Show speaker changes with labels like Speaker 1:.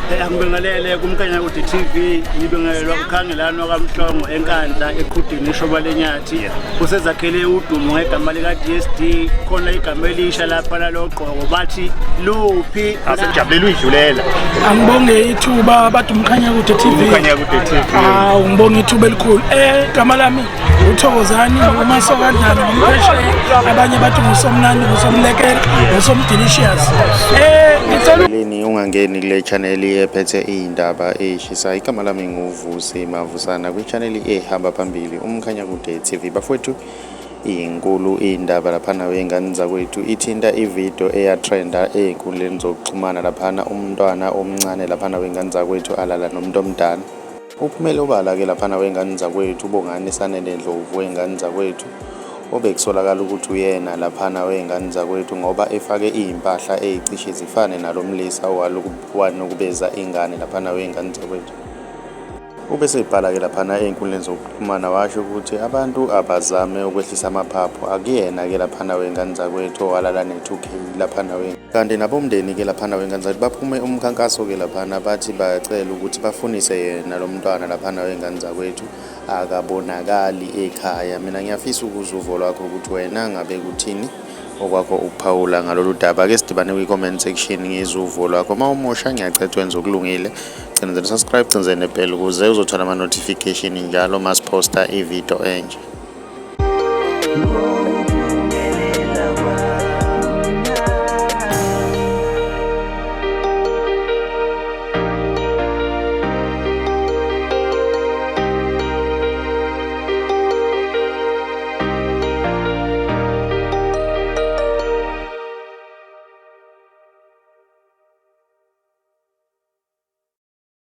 Speaker 1: Angibingelele kumkanya ukuthi TV ngibingelelwa ukhangelano kaMhlongo enkandla eqhudini ishoba lenyathi usezakhele udumo ngegama lika DSD khona igama elisha lapha laloqoko bathi luphi
Speaker 2: asijabulele uyidlulela
Speaker 3: angibonge ithuba abantu umkhanya kude TV ngibonge ithuba elikhulu igama lami uThokozani uMasokandlana ngumphesheya abanye bathi ngusomnandi ngusomlekela ngusomdelicious
Speaker 2: ngitsaleni ungangeni kule channel ephethe indaba eshisa igama lami nguvusi mavusana kwi channel ehamba phambili umkhanya kude TV bafowethu inkulu indaba lapha nawe ingane zakwethu ithinta ivideo eyatrenda einkundleni zokuxhumana lapha umntwana omncane lapha nawe ingane zakwethu alala nomuntu omdala uphumele obala ke lapha nawe ingane zakwethu ubongani sanele Ndlovu wengane zakwethu obekusolakala ukuthi uyena lapha nawe ingane zakwethu ngoba efake impahla ezicishe zifane nalomlisa wanokubeza ingane lapha nawe ingane zakwethu ubese ibhala ke lapha einkundleni zokuxhumana washo ukuthi abantu abazame ukwehlisa amaphaphu akuyena ke lapha nawe ingane zakwethu walala ne2K lapha nawe kanti nabomndeni ke lapha nawe ingane zakwethu baphume umkhankaso ke lapha bathi bacela ukuthi bafunise yena lo mntwana lapha nawe ingane zakwethu akabonakali ekhaya mina ngiyafisa ukuzuvo lwakho ukuthi wena ngabe kuthini okwakho ukuphawula ngalolu daba ke sidibane kwi comment section ngezuvo lwakho mawumosha ngiyacela wenze okulungile cenzela subscribe cenzela nebell ukuze uzothola ama notification njalo mas posta ivideo enje.